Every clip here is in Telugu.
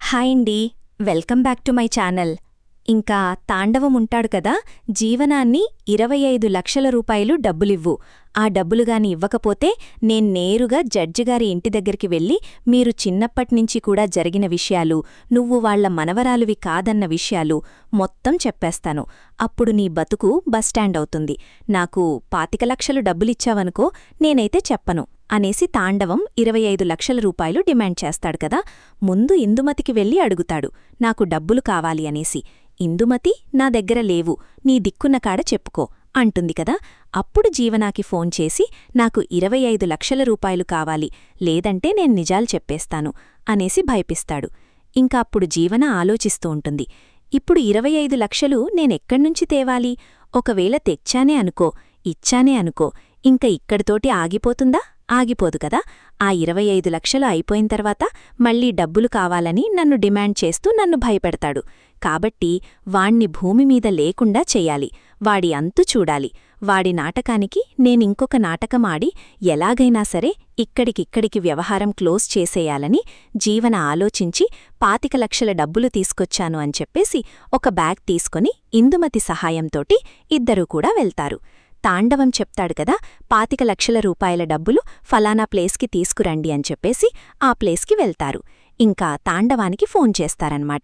హాయ్ అండి, welcome back to my channel. ఇంకా తాండవం ఉంటాడు కదా, జీవనాన్ని 25 లక్షల రూపాయలు డబ్బులివ్వు, ఆ డబ్బులుగాని ఇవ్వకపోతే నేరుగా జడ్జిగారి ఇంటి దగ్గరికి వెళ్ళి మీరు చిన్నప్పట్నించి కూడా జరిగిన విషయాలు, నువ్వు వాళ్ల మనవరాలువి కాదన్న విషయాలు మొత్తం చెప్పేస్తాను. అప్పుడు నీ బతుకు బస్టాండ్ అవుతుంది. నాకు 25 లక్షలు డబ్బులిచ్చావనుకో, నేనైతే చెప్పను అనేసి తాండవం 25 లక్షల రూపాయలు డిమాండ్ చేస్తాడు కదా. ముందు ఇందుమతికి వెళ్ళి అడుగుతాడు, నాకు డబ్బులు కావాలి అనేసి. ఇందుమతి, నా దగ్గర లేవు, నీ దిక్కున్న కాడ చెప్పుకో అంటుంది కదా. అప్పుడు జీవనాకి ఫోన్ చేసి, నాకు 25 లక్షల రూపాయలు కావాలి, లేదంటే నేను నిజాలు చెప్పేస్తాను అనేసి భయపిస్తాడు. ఇంకా అప్పుడు జీవన ఆలోచిస్తూ ఉంటుంది, ఇప్పుడు 25 లక్షలు నేనెక్కడ్నుంచి తేవాలి? ఒకవేళ తెచ్చానే అనుకో, ఇచ్చానే అనుకో, ఇంక ఇక్కడితోటి ఆగిపోతుందా? ఆగిపోదు కదా. ఆ 25 లక్షలు అయిపోయిన తర్వాత మళ్లీ డబ్బులు కావాలని నన్ను డిమాండ్ చేస్తూ నన్ను భయపెడతాడు. కాబట్టి వాణ్ణి భూమిమీద లేకుండా చెయ్యాలి, వాడి అంతు చూడాలి. వాడి నాటకానికి నేనింకొక నాటకమాడి ఎలాగైనా సరే ఇక్కడికిక్కడికి వ్యవహారం క్లోజ్ చేసేయాలని జీవన ఆలోచించి 25 లక్షల డబ్బులు తీసుకొచ్చాను అని చెప్పేసి ఒక బ్యాగ్ తీసుకొని ఇందుమతి సహాయంతోటి ఇద్దరూ కూడా వెళ్తారు. తాండవం చెప్తాడు కదా, 25 లక్షల రూపాయల డబ్బులు ఫలానా ప్లేస్కి తీసుకురండి అని చెప్పేసి ఆ ప్లేస్కి వెళ్తారు. ఇంకా తాండవానికి ఫోన్ చేస్తారన్మాట.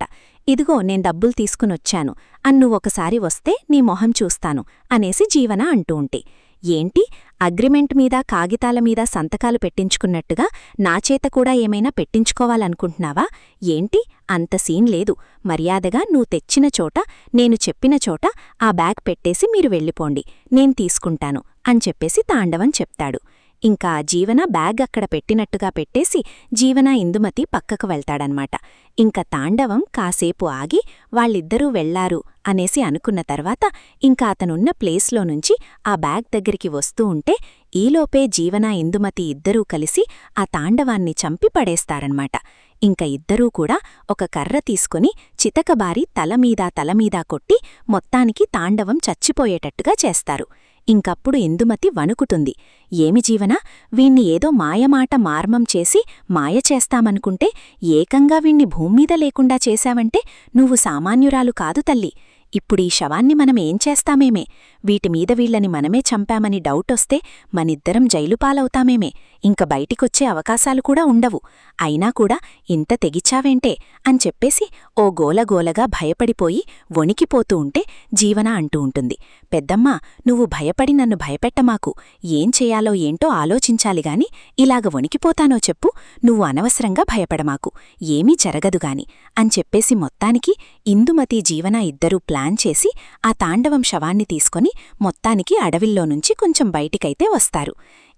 ఇదిగో నేను డబ్బులు తీసుకునొచ్చాను, నువ్వొకసారి వస్తే నీ మొహం చూస్తాను అనేసి జీవన అంటూ ఉంటే, ఏంటి అగ్రిమెంట్ మీద కాగితాల మీద సంతకాలు పెట్టించుకున్నట్టుగా నా చేత కూడా ఏమైనా పెట్టించుకోవాలనుకుంటున్నావా? ఏంటి అంత సీన్ లేదు, మర్యాదగా నువ్వు తెచ్చిన చోట, నేను చెప్పిన చోట ఆ బ్యాగ్ పెట్టేసి మీరు వెళ్ళిపోండి, నేను తీసుకుంటాను అని చెప్పేసి తాండవం చెప్తాడు. ఇంకా జీవన బ్యాగ్ అక్కడ పెట్టినట్టుగా పెట్టేసి జీవన ఇందుమతి పక్కకు వెళ్తాడన్మాట. ఇంక తాండవం కాసేపు ఆగి వాళ్ళిద్దరూ వెళ్లారు అనేసి అనుకున్న తర్వాత ఇంకా అతనున్న ప్లేస్లో నుంచి ఆ బ్యాగ్ దగ్గరికి వస్తూ ఉంటే ఈలోపే జీవన ఇందుమతి ఇద్దరూ కలిసి ఆ తాండవాన్ని చంపి పడేస్తారన్మాట. ఇంక ఇద్దరూ కూడా ఒక కర్ర తీసుకుని చితకబారి తలమీదా కొట్టి మొత్తానికి తాండవం చచ్చిపోయేటట్టుగా చేస్తారు. ఇంకప్పుడు ఇందుమతి వణుకుతుంది. ఏమి జీవన, వీణ్ణి ఏదో మాయమాట మార్మం చేసి మాయ చేస్తామనుకుంటే ఏకంగా వీణ్ణి భూమ్మీద లేకుండా చేశావంటే నువ్వు సామాన్యురాలు కాదు తల్లి. ఇప్పుడీ శవాన్ని మనమేం చేస్తామేమే? వీటిమీద వీళ్లని మనమే చంపామని డౌటొస్తే మనిద్దరం జైలుపాలవుతామేమే? ఇంక బయటికొచ్చే అవకాశాలు కూడా ఉండవు. అయినా కూడా ఇంత తెగిచావేంటే అని చెప్పేసి ఓ గోలగోలగా భయపడిపోయి వణికిపోతూ ఉంటే జీవన అంటూ ఉంటుంది, పెద్దమ్మా, నువ్వు భయపడి నన్ను భయపెట్టమాకు. ఏం చెయ్యాలో ఏంటో ఆలోచించాలిగాని ఇలాగ వణికిపోతానో చెప్పు, నువ్వు అనవసరంగా భయపడమాకు, ఏమీ జరగదుగాని అని చెప్పేసి మొత్తానికి ఇందుమతి జీవన ఇద్దరూ ప్లాన్ చేసి ఆ తాండవం శవాన్ని తీసుకొని మొత్తానికి అడవిల్లోనుంచి కొంచెం బయటికైతే వస్తారు.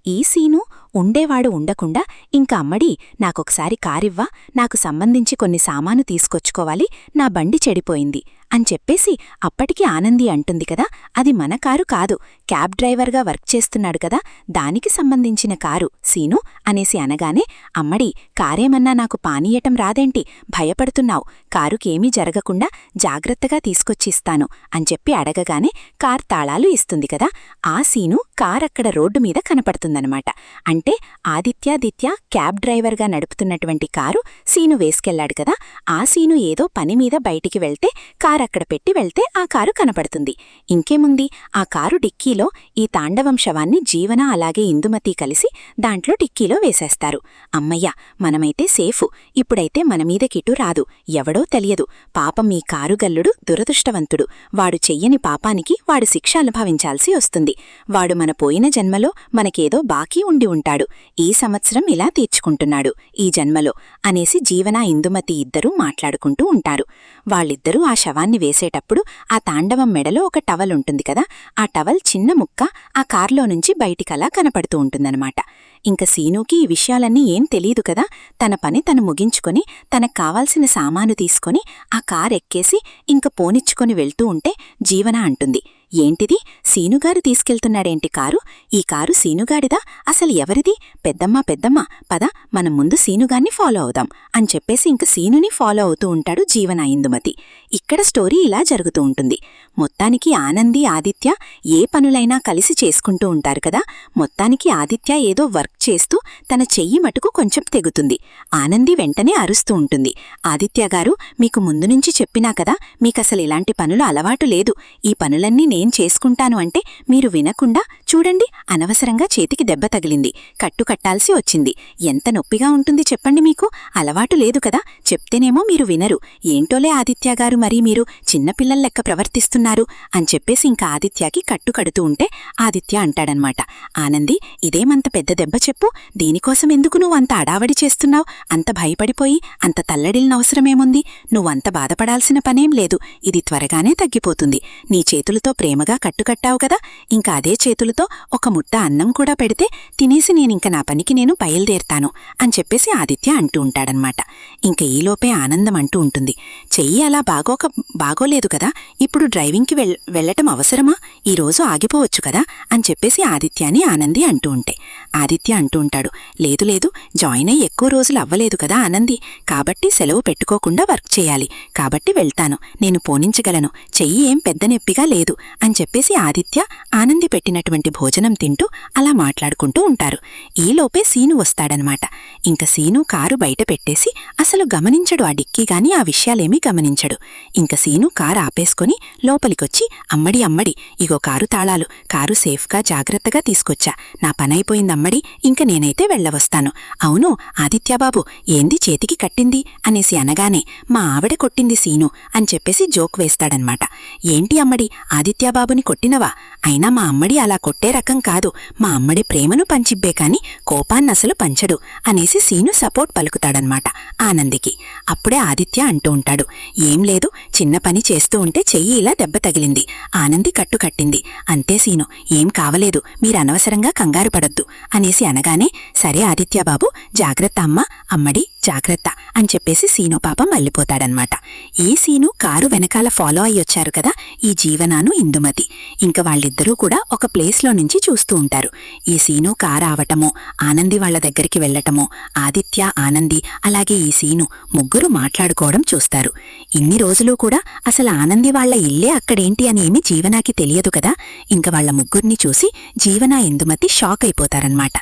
ఈ సీను ఉండేవాడు ఉండకుండా ఇంక అమ్మడి, నాకొకసారి కారివ్వా, నాకు సంబంధించి కొన్ని సామాను తీసుకొచ్చుకోవాలి, నా బండి చెడిపోయింది అని చెప్పేసి అప్పటికి ఆనంది అంటుంది కదా, అది మన కారు కాదు, క్యాబ్ డ్రైవర్గా వర్క్ చేస్తున్నాడు కదా, దానికి సంబంధించిన కారు సీను అనేసి అనగానే, అమ్మడి, కారేమన్నా నాకు పానీయటం రాదేంటి, భయపడుతున్నావు, కారుకేమీ జరగకుండా జాగ్రత్తగా తీసుకొచ్చిస్తాను అని చెప్పి అడగగానే కార్ తాళాలు ఇస్తుంది కదా. ఆ సీను కారక్కడ రోడ్డు మీద కనపడుతుందనమాట. అంటే ఆదిత్యాదిత్య క్యాబ్ డ్రైవర్గా నడుపుతున్నటువంటి కారు సీను వేసుకెళ్లాడు కదా, ఆ సీను ఏదో పనిమీద బయటికి వెళ్తే కారక్కడ పెట్టి వెళ్తే ఆ కారు కనపడుతుంది. ఇంకేముంది, ఆ కారు డిక్కీలో ఈ తాండవం శవాన్ని జీవన అలాగే ఇందుమతి కలిసి దాంట్లో డిక్కీలో వేసేస్తారు. అమ్మయ్య, మనమైతే సేఫు, ఇప్పుడైతే మనమీదకిటు రాదు, ఎవడో తెలియదు. పాపం ఈ కారుగల్లుడు దురదృష్టవంతుడు, వాడు చెయ్యని పాపానికి వాడు శిక్ష అనుభవించాల్సి వస్తుంది. వాడు మన పోయిన జన్మలో మనకేదో బాకీ ఉండి ఉంటాడు, ఈ సంవత్సరం ఇలా తీర్చుకుంటున్నాడు ఈ జన్మలో అనేసి జీవన ఇందుమతి ఇద్దరూ మాట్లాడుకుంటూ ఉంటారు. వాళ్ళిద్దరూ ఆ శవాన్ని వేసేటప్పుడు ఆ తాండవం మెడలో ఒక టవల్ ఉంటుంది కదా, ఆ టవల్ చిన్న ముక్క ఆ కార్లో నుంచి బయటికలా కనపడుతూ ఉంటుందన్నమాట. ఇంక సీనుకి ఈ విషయాలన్నీ ఏం తెలీదు కదా, తన పని తను ముగించుకొని తనకు కావాల్సిన సామాను తీసుకొని ఆ కారెక్కేసి ఇంక పోనిచ్చుకొని వెళ్తూ ఉంటే జీవన అంటుంది, ఏంటిది, సీనుగారు తీసుకెళ్తున్నాడేంటి కారు? ఈ కారు సీనుగాడిదా? అసలు ఎవరిది? పెద్దమ్మా, పద మనం ముందు సీనుగాన్ని ఫాలో అవుదాం అని చెప్పేసి ఇంక సీనుని ఫాలో అవుతూ ఉంటాడు జీవన ఇందుమతి. ఇక్కడ స్టోరీ ఇలా జరుగుతూ ఉంటుంది. మొత్తానికి ఆనంది ఆదిత్య ఏ పనులైనా కలిసి చేసుకుంటూ ఉంటారు కదా. మొత్తానికి ఆదిత్య ఏదో వర్క్ చేస్తూ తన చెయ్యి మటుకు కొంచెం తెగుతుంది. ఆనంది వెంటనే అరుస్తూ ఉంటుంది. ఆదిత్యగారు, మీకు ముందు నుంచి చెప్పినా కదా, మీకసలు ఇలాంటి పనులు అలవాటు లేదు. ఈ పనులన్నీ నేను చేసుకుంటాను అంటే మీరు వినకుండా చూడండి, అనవసరంగా చేతికి దెబ్బ తగిలింది. కట్టు కట్టాల్సి వచ్చింది. ఎంత నొప్పిగా ఉంటుంది చెప్పండి. మీకు అలవాటు లేదు కదా, చెప్తేనేమో మీరు వినరు. ఏంటోలే ఆదిత్యగారు, మరి మీరు చిన్నపిల్లల్లెక్క ప్రవర్తిస్తున్నారు అని చెప్పేసి ఇంకా ఆదిత్యకి కట్టు కడుతూ ఉంటే ఆదిత్య అంటాడనమాట, ఆనంది, ఇదేమంత పెద్ద దెబ్బ చెప్పు, దీనికోసం ఎందుకు నువ్వు అంత అడావడి చేస్తున్నావు? అంత భయపడిపోయి అంత తల్లడిల్నవసరమేముంది? నువ్వంత బాధపడాల్సిన పనేం లేదు. ఇది త్వరగానే తగ్గిపోతుంది. నీ చేతులతో ప్రేమగా కట్టుకట్టావు కదా, ఇంకా అదే చేతులతో ఒక ముద్ద అన్నం కూడా పెడితే తినేసి నేనింక నా పనికి నేను బయలుదేరుతాను అని చెప్పేసి ఆదిత్య అంటూ ఉంటాడనమాట. ఇంక ఈలోపే ఆనందం అంటూ ఉంటుంది, చెయ్యి అలా బాగోలేదు కదా, ఇప్పుడు డ్రైవింగ్కి వెళ్ళటం అవసరమా? ఈరోజు ఆగిపోవచ్చు కదా అని చెప్పేసి ఆదిత్యాని ఆనంది అంటూ ఉంటే ఆదిత్య అంటూ ఉంటాడు, లేదు లేదు, జాయిన్ అయ్యి ఎక్కువ రోజులు అవ్వలేదు కదా ఆనంది, కాబట్టి సెలవు పెట్టుకోకుండా వర్క్ చేయాలి, కాబట్టి వెళ్తాను, నేను పోనించగలను, చెయ్యి ఏం పెద్ద నొప్పిగా లేదు అని చెప్పేసి ఆదిత్య ఆనంది పెట్టినటువంటి భోజనం తింటూ అలా మాట్లాడుకుంటూ ఉంటారు. ఈలోపే సీను వస్తాడనమాట. ఇంక సీను కారు బయట పెట్టేసి అసలు గమనించడు ఆ డిక్కీ గాని ఆ విషయాలేమీ గమనించడు. ఇంక సీను కారు ఆపేసుకొని లోపలికొచ్చి, అమ్మడి ఇగో కారు తాళాలు, కారు సేఫ్గా జాగ్రత్తగా తీసుకొచ్చా, నా పనైపోయిందమ్మడి, ఇంక నేనైతే వెళ్ళవస్తాను. అవును ఆదిత్యబాబు, ఏంది చేతికి కట్టింది అనేసి అనగానే, మా ఆవిడ కొట్టింది సీను అని చెప్పేసి జోక్ వేస్తాడనమాట. ఏంటి అమ్మడి, ఆదిత్యబాబుని కొట్టినవా? అయినా మా అమ్మడి అలా కొట్టే రకం కాదు, మా అమ్మడి ప్రేమను పంచిబ్బే కాని కోపాన్నసలు పంచడు అనేసి సీను సపోర్ట్ పలుకుతాడనమాట ఆనందికి. అప్పుడే ఆదిత్య అంటూ ఉంటాడు, ఏం లేదు, చిన్న పని చేస్తూ ఉంటే చెయ్యి ఇలా దెబ్బ తగిలింది, ఆనంది కట్టు కట్టింది, అంతే సీను, ఏం కావలేదు, మీరనవసరంగా కంగారు పడొద్దు అనేసి అనగానే, సరే ఆదిత్యబాబు, జాగ్రత్త అమ్మడి జాగ్రత్త అని చెప్పేసి సీను పాపం మళ్ళిపోతాడనమాట. ఈ సీను కారు వెనకాల ఫాలో అయ్యొచ్చారు కదా ఈ జీవనాను ఇందుమతి. ఇంక వాళ్ళిద్దరూ కూడా ఒక ప్లేస్లో నుంచి చూస్తూ ఉంటారు. ఈ సీను కారు ఆవటమో, ఆనంది వాళ్ల దగ్గరికి వెళ్లటమో, ఆదిత్య ఆనంది అలాగే ఈ సీను ముగ్గురు మాట్లాడుకోవడం చూస్తారు. ఇన్ని రోజులు కూడా అసలు ఆనంది వాళ్ల ఇల్లే అక్కడేంటి అని ఏమీ జీవనాకి తెలియదు కదా. ఇంక వాళ్ల ముగ్గురిని చూసి జీవన ఇందుమతి షాక్ అయిపోతారన్నమాట.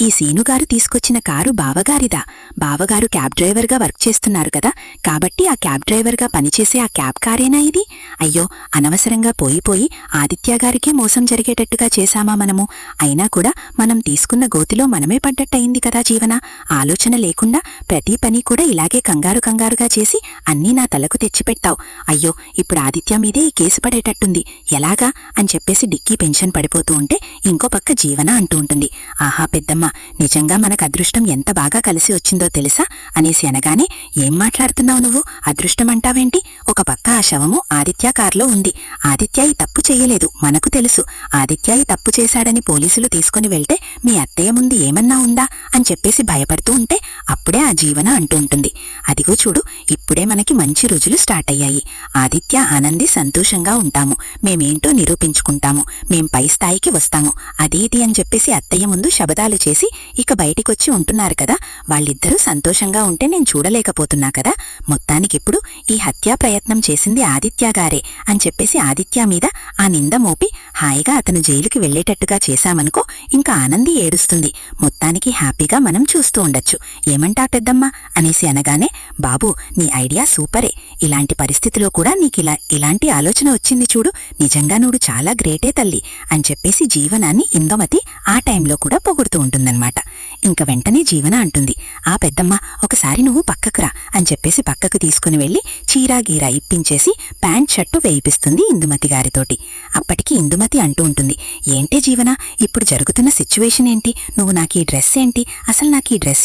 ఈ సీనుగారు తీసుకొచ్చిన కారు బావగారిదా, బావగారు క్యాబ్ డ్రైవర్గా వర్క్ చేస్తున్నారు కదా, కాబట్టి ఆ క్యాబ్ డ్రైవర్గా పనిచేసే ఆ క్యాబ్ కారేనా ఇది? అయ్యో, అనవసరంగా పోయి ఆదిత్యగారికే మోసం జరిగేటట్టుగా చేశామా మనము? అయినా కూడా మనం తీసుకున్న గోతిలో మనమే పడ్డట్టయింది కదా జీవన. ఆలోచన లేకుండా ప్రతి పని కూడా ఇలాగే కంగారుగా చేసి అన్నీ నా తలకు తెచ్చిపెట్టావు. అయ్యో, ఇప్పుడు ఆదిత్య మీదే ఈ కేసు పడేటట్టుంది, ఎలాగా అని చెప్పేసి డిక్కీ పెన్షన్ పడిపోతూ ఉంటే ఇంకో పక్క జీవన అంటూ ఉంటుంది, ఆహా పెద్దమ్మ, నిజంగా మనకు అదృష్టం ఎంత బాగా కలిసి వచ్చిందో తెలుసా అనేసి అనగానే, ఏం మాట్లాడుతున్నావు నువ్వు, అదృష్టం అంటావేంటి? ఒక పక్క ఆ శవము ఆదిత్య కారులో ఉంది. ఆదిత్య ఈ తప్పు చెయ్యలేదు, మనకు తెలుసు. ఆదిత్య ఈ తప్పు చేశాడని పోలీసులు తీసుకుని వెళ్తే మీ అత్తయ్య ముందు ఏమన్నా ఉందా అని చెప్పేసి భయపడుతూ ఉంటే అప్పుడే ఆ జీవన అంటూ ఉంటుంది, అదిగో చూడు, ఇప్పుడే మనకి మంచి రుజులు స్టార్ట్ అయ్యాయి. ఆదిత్య ఆనంది సంతోషంగా ఉంటాము, మేమేంటో నిరూపించుకుంటాము, మేం పై స్థాయికి వస్తాము, అది ఇది అని చెప్పేసి అత్తయ్య ముందు శబదాలు చేసి ఇక బయటికొచ్చి ఉంటున్నారు కదా. వాళ్ళిద్దరూ సంతోషంగా ఉంటే నేను చూడలేకపోతున్నా కదా. మొత్తానికిప్పుడు ఈ హత్యా ప్రయత్నం చేసింది ఆదిత్యగారే అని చెప్పేసి ఆదిత్య మీద ఆ నింద మోపి హాయిగా అతను జైలుకి వెళ్లేటట్టుగా చేశామనుకో, ఇంకా ఆనంది ఏడుస్తుంది. మొత్తానికి హ్యాపీగా మనం చూస్తూ ఉండొచ్చు. ఏమంటా పెద్దమ్మ అనేసి అనగానే, బాబు నీ ఐడియా సూపరే, ఇలాంటి పరిస్థితిలో కూడా నీకు ఇలాంటి ఆలోచన వచ్చింది చూడు, నిజంగా నువ్వు చాలా గ్రేటే తల్లి అని చెప్పేసి జీవనాన్ని ఇందుమతి ఆ టైంలో కూడా పొగుడుతూ ఉంటుందన్నమాట. ఇంక వెంటనే జీవన అంటుంది, ఆ పెద్దమ్మ, ఒకసారి నువ్వు పక్కకు రా అని చెప్పేసి పక్కకు తీసుకుని వెళ్లి చీరా గీరా ఇప్పించేసి ప్యాంట్ షర్టు వేయిపిస్తుంది ఇందుమతి గారితోటి. అప్పటికి ఇందుమతి అంటూ ఉంటుంది, ఏంటే జీవన, ఇప్పుడు జరుగుతున్న సిచ్యువేషన్ ఏంటి, నువ్వు నాకు ఈ డ్రెస్ ఏంటి, అసలు నాకు ఈ డ్రెస్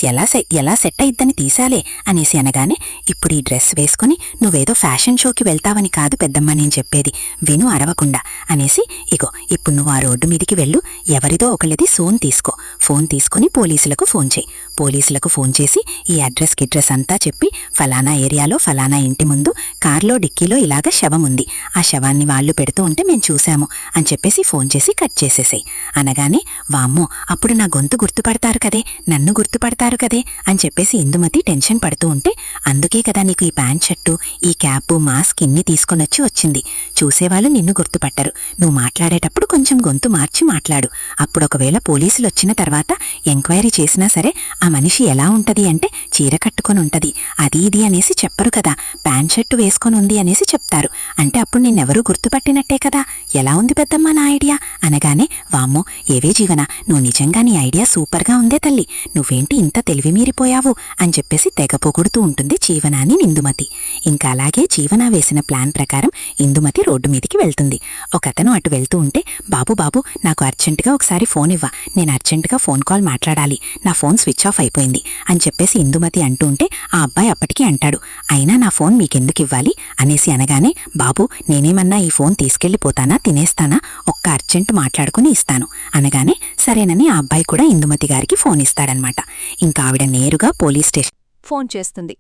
ఎలా సెట్ అయిద్దని తీసాలే అనేసి అనగానే, ఇప్పుడు ఈ డ్రెస్ వేసుకుని నువ్వేదో ఫ్యాషన్ షోకి వెళ్తావని కాదు పెద్దమ్మ నేను చెప్పేది, విను అరవకుండా అనేసి, ఇగో ఇప్పుడు నువ్వు ఆ రోడ్డు మీదికి వెళ్ళు, ఎవరిదో ఒకళ్ళది ఫోన్ తీసుకుని పోలీసులకు ఫోన్ చేయి, పోలీసులకు ఫోన్ చేసి ఈ అడ్రస్ అంతా చెప్పి ఫలానా ఏరియాలో ఫలానా ఇంటి ముందు కార్లో డిక్కీలో ఇలాగ శవం ఉంది, ఆ శవాన్ని వాళ్ళు పెడుతూ ఉంటే మేం చూశాము అని చెప్పేసి ఫోన్ చేసి కట్ చేసేసాయి. అనగానే వామ్మో అప్పుడు నా గొంతు గుర్తుపడతారు కదే, నన్ను గుర్తుపడతారు కదే అని చెప్పేసి ఇందుమతి టెన్షన్ పడుతూ ఉంటే, అందుకే కదా నీకు ఈ ప్యాంట్ షర్టు, ఈ క్యాప్, మాస్క్ ఇన్ని తీసుకొనొచ్చి వచ్చింది. చూసేవాళ్ళు నిన్ను గుర్తుపట్టరు. నువ్వు మాట్లాడేటప్పుడు కొంచెం గొంతు మార్చి మాట్లాడు. అప్పుడొకవేళ పోలీసులు వచ్చిన తర్వాత ఎంక్వైరీ చేసినా సరే ఆ మనిషి ఎలా ఉంటది అంటే చీర కట్టుకొని ఉంటది, అది ఇది అనేసి చెప్పరు కదా, ప్యాంట్ షర్టు వేసుకొని ఉంది అనేసి చెప్తారు. అంటే అప్పుడు నిన్నెవరూ గుర్తుపట్టినట్టే కదా. ఎలా ఉంది పెద్దమ్మ నా ఐడియా అనగానే, వామ్మో ఏవే జీవన, నువ్వు నిజంగా నీ ఐడియా సూపర్గా ఉందే తల్లి, నువ్వేంటి ఇంత తెలివి మీరిపోయావు అని చెప్పేసి తెగ పొగుడుతూ ఉంటుంది జీవనాని ఇందుమతి. ఇంకా అలాగే జీవన వేసిన ప్లాన్ ప్రకారం ఇందుమతి రోడ్డు మీదికి వెళ్తుంది. ఒకతను అటు వెళ్తూ ఉంటే, బాబు బాబు నాకు అర్జెంటుగా ఒకసారి ఫోన్ ఇవ్వ, నేను అర్జెంటుగా ఫోన్ కాల్ మాట్లాడాలి, నా ఫోన్ స్విచ్ ఆఫ్ అయిపోయింది అని చెప్పేసి ఇందుమతి అంటూ ఉంటే ఆ అబ్బాయి అప్పటికీ అంటాడు, అయినా నా ఫోన్ మీకెందుకు ఇవ్వాలి అనేసి అనగానే, బాబు నేనేమన్నా ఈ ఫోన్ తీసుకెళ్లిపోతానా తినేస్తానా, ఒక్క అర్జెంటు మాట్లాడుకుని ఇస్తాను అనగానే సరేనని ఆ అబ్బాయి కూడా ఇందుమతి గారికి ఫోన్ ఇస్తాడనమాట. ఇంకా ఆవిడ నేరుగా పోలీస్ స్టేషన్ ఫోన్ చేస్తుంది.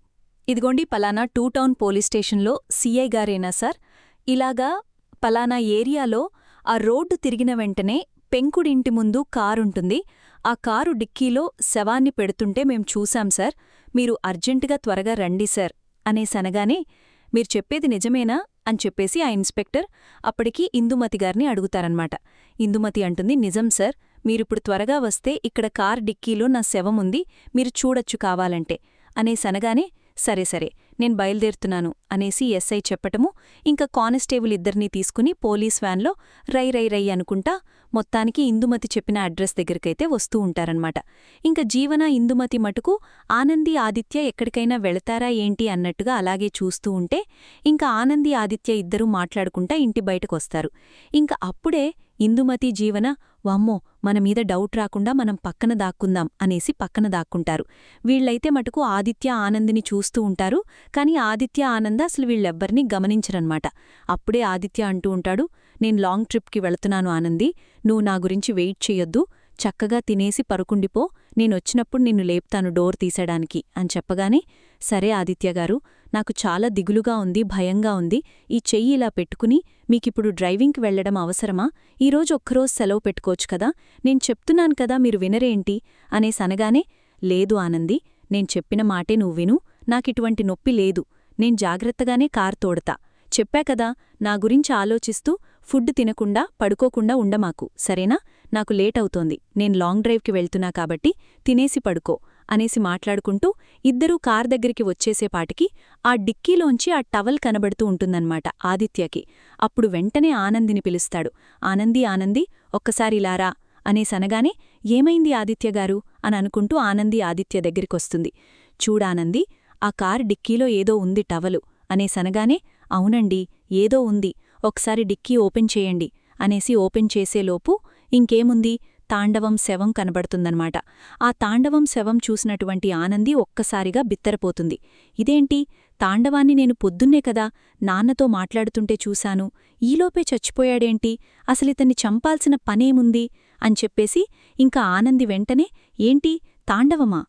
ఇదిగోండి పలానా 2 టౌన్ పోలీస్ స్టేషన్లో సీఐ గారేనా సార్? ఇలాగా పలానా ఏరియాలో ఆ రోడ్డు తిరిగిన వెంటనే పెంకుడింటి ముందు కారుంటుంది, ఆ కారు డిక్కీలో శవాన్ని పెడుతుంటే మేం చూశాం సార్, మీరు అర్జెంటుగా త్వరగా రండి సార్ అనేసనగానే, మీరు చెప్పేది నిజమేనా అని చెప్పేసి ఆ ఇన్స్పెక్టర్ అప్పటికి ఇందుమతి గారిని అడుగుతారన్మాట. ఇందుమతి అంటుంది, నిజం సార్, మీరిప్పుడు త్వరగా వస్తే ఇక్కడ కార్ డిక్కీలో నా శవముంది, మీరు చూడొచ్చు కావాలంటే అనేసనగానే, సరే సరే నేను బయలుదేరుతున్నాను అనేసి ఎస్ఐ చెప్పటము, ఇంకా కానిస్టేబుల్ ఇద్దరినీ తీసుకుని పోలీస్ వ్యాన్లో రై రై రై అనుకుంటా మొత్తానికి ఇందుమతి చెప్పిన అడ్రస్ దగ్గరికైతే వస్తూ ఉంటారన్మాట. ఇంకా జీవన ఇందుమతి మటుకు ఆనంది ఆదిత్య ఎక్కడికైనా వెళతారా ఏంటి అన్నట్టుగా అలాగే చూస్తూ ఉంటే, ఇంకా ఆనంది ఆదిత్య ఇద్దరూ మాట్లాడుకుంటా ఇంటి బయటకొస్తారు. ఇంకా అప్పుడే ఇందుమతి జీవన, వామ్మో మనమీద డౌట్ రాకుండా మనం పక్కన దాక్కుందాం అనేసి పక్కన దాక్కుంటారు. వీళ్లైతే మటుకు ఆదిత్య ఆనందిని చూస్తూ ఉంటారు, కాని ఆదిత్య ఆనంద అసలు వీళ్ళెవ్వరినీ గమనించరన్మాట. అప్పుడే ఆదిత్య అంటూ ఉంటాడు, నేను లాంగ్ ట్రిప్కి వెళుతున్నాను ఆనంది, నువ్వు నా గురించి వెయిట్ చెయ్యొద్దు, చక్కగా తినేసి పరుకుండిపో, నేనొచ్చినప్పుడు నిన్ను లేపుతాను డోర్ తీసేయడానికి అని చెప్పగానే, సరే ఆదిత్యగారు, నాకు చాలా దిగులుగా ఉంది, భయంగా ఉంది, ఈ చెయ్యి ఇలా పెట్టుకుని మీకిప్పుడు డ్రైవింగ్కి వెళ్లడం అవసరమా? ఈరోజు ఒక్కరోజు సెలవు పెట్టుకోవచ్చు కదా, నేను చెప్తున్నాను కదా మీరు వినరేంటి అనేసనగానే, లేదు ఆనంది, నేను చెప్పిన మాటే నువ్వు విను, నాకిటువంటి నొప్పి లేదు, నేను జాగ్రత్తగానే కారు తోడతా, చెప్పా కదా, నా గురించి ఆలోచిస్తూ ఫుడ్ తినకుండా పడుకోకుండా ఉండమాకు సరేనా, నాకు లేట్ అవుతోంది, నేను లాంగ్ డ్రైవ్కి వెళ్తున్నా కాబట్టి తినేసి పడుకో అనేసి మాట్లాడుకుంటూ ఇద్దరూ కార్ దగ్గరికి వచ్చేసేపాటికి ఆ డిక్కీలోంచి ఆ టవల్ కనబడుతూ ఉంటుందన్నమాట ఆదిత్యకి. అప్పుడు వెంటనే ఆనందిని పిలుస్తాడు. ఆనంది ఆనంది ఒక్కసారి ఇలారా అనేసనగానే, ఏమైంది ఆదిత్యగారు అని అనుకుంటూ ఆనంది ఆదిత్య దగ్గరికొస్తుంది. చూడానంది, ఆ కార్ డిక్కీలో ఏదో ఉంది టవలు అనేసనగానే, అవునండి ఏదో ఉంది, ఒకసారి డిక్కీ ఓపెన్ చేయండి అనేసి ఓపెన్ చేసేలోపు ఇంకేముంది, తాండవం శవం కనబడుతుందన్నమాట. ఆ తాండవం శవం చూసినటువంటి ఆనంది ఒక్కసారిగా బిత్తరపోతుంది. ఇదేంటి, తాండవాన్ని నేను పొద్దున్నే కదా నాన్నతో మాట్లాడుతుంటే చూశాను, ఈలోపే చచ్చిపోయాడేంటి, అసలితన్ని చంపాల్సిన పనేముంది అని చెప్పేసి ఇంకా ఆనంది వెంటనే, ఏంటి తాండవమా,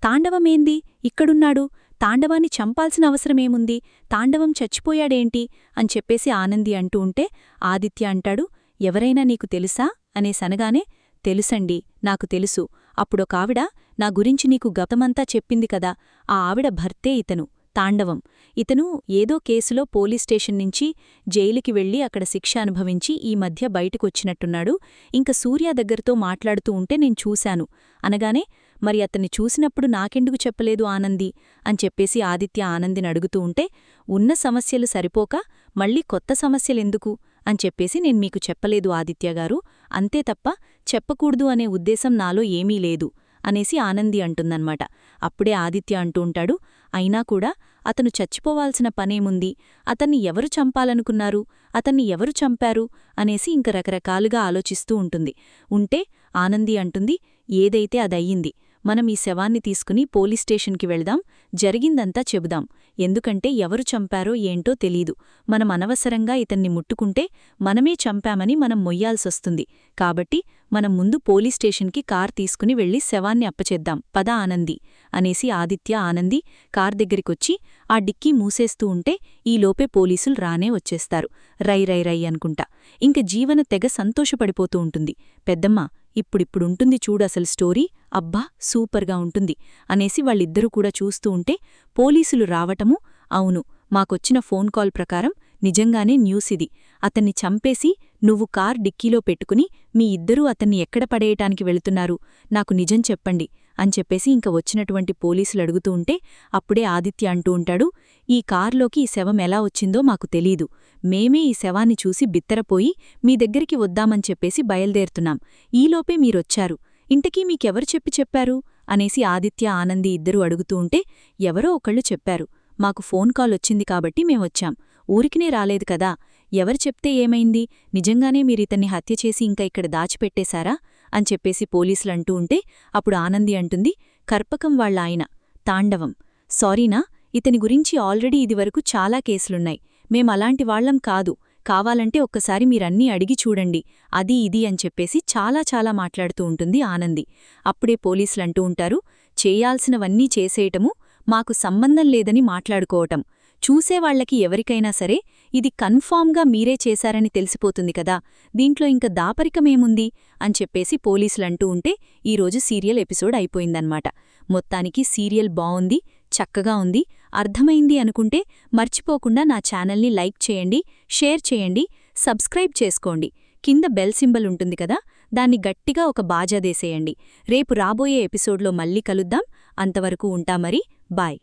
తాండవమేంది ఇక్కడున్నాడు, తాండవాన్ని చంపాల్సిన అవసరమేముంది, తాండవం చచ్చిపోయాడేంటి అని చెప్పేసి ఆనంది అంటూ ఉంటే ఆదిత్య అంటాడు, ఎవరైనా నీకు తెలుసా అనేసనగానే, తెలుసండి, నాకు తెలుసు, అప్పుడొకావిడ నా గురించి నీకు గతమంతా చెప్పింది కదా, ఆ ఆవిడ భర్తే ఇతను తాండవం. ఇతను ఏదో కేసులో పోలీస్ స్టేషన్ నుంచి జైలుకి వెళ్లి అక్కడ శిక్ష అనుభవించి ఈ మధ్య బయటకొచ్చినట్టున్నాడు, ఇంక సూర్య దగ్గరతో మాట్లాడుతూ ఉంటే నేను చూశాను అనగానే, మరి అతన్ని చూసినప్పుడు నాకెందుకు చెప్పలేదు ఆనంది అని చెప్పేసి ఆదిత్య ఆనందిని అడుగుతూ ఉంటే, ఉన్న సమస్యలు సరిపోక మళ్ళీ కొత్త సమస్యలెందుకు అని చెప్పేసి నేను మీకు చెప్పలేదు ఆదిత్యగారు, అంతే తప్ప చెప్పకూడదు అనే ఉద్దేశం నాలో ఏమీ లేదు అనేసి ఆనంది అంటుందన్నమాట. అప్పుడే ఆదిత్య అంటూ ఉంటాడు, అయినా కూడా అతను చచ్చిపోవాల్సిన పనేముంది, అతన్ని ఎవరు చంపాలనుకున్నారు, అతన్ని ఎవరు చంపారు అనేసి ఇంక రకరకాలుగా ఆలోచిస్తూ ఉంటే ఆనంది అంటుంది, ఏదైతే అదయ్యింది, మనం ఈ శవాన్ని తీసుకుని పోలీస్ స్టేషన్కి వెళ్దాం, జరిగిందంతా చెబుదాం, ఎందుకంటే ఎవరు చంపారో ఏంటో తెలీదు, మనం అనవసరంగా ఇతన్ని ముట్టుకుంటే మనమే చంపామని మనం మొయ్యాల్సొస్తుంది, కాబట్టి మనం ముందు పోలీస్ స్టేషన్కి కార్ తీసుకుని వెళ్లి శవాన్ని అప్పచెద్దాం పద ఆనంది అనేసి ఆదిత్య ఆనంది కార్ దగ్గరికొచ్చి ఆ డిక్కీ మూసేస్తూ ఉంటే ఈలోపే పోలీసులు రానే వచ్చేస్తారు. రై రై రై అనుకుంటా. ఇంక జీవన తెగ సంతోషపడిపోతూ ఉంటుంది. పెద్దమ్మ ఇప్పుడిప్పుడుంటుంది చూడసలు స్టోరీ, అబ్బా సూపర్గా ఉంటుంది అనేసి వాళ్ళిద్దరూ కూడా చూస్తూ ఉంటే పోలీసులు రావటము, అవును మాకొచ్చిన ఫోన్ కాల్ ప్రకారం నిజంగానే న్యూస్ ఇది. అతన్ని చంపేసి నువ్వు కార్ డిక్కీలో పెట్టుకుని మీ ఇద్దరూ అతన్ని ఎక్కడ పడేయటానికి వెళుతున్నారు, నాకు నిజం చెప్పండి అని చెప్పేసి ఇంక వచ్చినటువంటి పోలీసులు అడుగుతూ ఉంటే అప్పుడే ఆదిత్య అంటూ ఉంటాడు, ఈ కార్లోకి ఈ శవం ఎలా వచ్చిందో మాకు తెలీదు. మేమే ఈ శవాన్ని చూసి బిత్తరపోయి మీ దగ్గరికి వద్దామని చెప్పేసి బయల్దేరుతున్నాం. ఈలోపే మీరొచ్చారు. ఇంతకీ మీకెవరు చెప్పారు అనేసి ఆదిత్య ఆనంది ఇద్దరూ అడుగుతూ ఉంటే ఎవరో ఒకళ్ళు చెప్పారు. మాకు ఫోన్ కాల్ వచ్చింది కాబట్టి మేమొచ్చాం. ఊరికినే రాలేదు కదా. ఎవరు చెప్తే ఏమైంది, నిజంగానే మీరితన్ని హత్య చేసి ఇంకా ఇక్కడ దాచిపెట్టేశారా అని చెప్పేసి పోలీసులంటూ ఉంటే అప్పుడు ఆనంది అంటుంది, కర్పకం వాళ్ళ ఆయన తాండవం. సారీనా, ఇతని గురించి ఆల్రెడీ ఇదివరకు చాలా కేసులున్నాయి. మేమలాంటి వాళ్లం కాదు. కావాలంటే ఒక్కసారి మీరన్నీ అడిగి చూడండి, అది ఇది అని చెప్పేసి చాలా మాట్లాడుతూ ఉంటుంది ఆనంది. అప్పుడే పోలీసులంటూ ఉంటారు, చేయాల్సినవన్నీ చేసేయటము, మాకు సంబంధం లేదని మాట్లాడుకోవటం. చూసేవాళ్లకి ఎవరికైనా సరే ఇది కన్ఫామ్గా మీరే చేశారని తెలిసిపోతుంది కదా, దీంట్లో ఇంక దాపరికమేముంది అని చెప్పేసి పోలీసులంటూ ఉంటే ఈరోజు సీరియల్ ఎపిసోడ్ అయిపోయిందన్నమాట. మొత్తానికి సీరియల్ బావుంది, చక్కగా ఉంది. అర్థమైంది అనుకుంటే మర్చిపోకుండా నా ఛానల్ని లైక్ చేయండి, షేర్ చేయండి, సబ్స్క్రైబ్ చేసుకోండి. కింద బెల్ సింబల్ ఉంటుంది కదా, దాన్ని గట్టిగా ఒక బాజాదేసేయండి. రేపు రాబోయే ఎపిసోడ్లో మళ్ళీ కలుద్దాం. అంతవరకు ఉంటా మరి, బాయ్.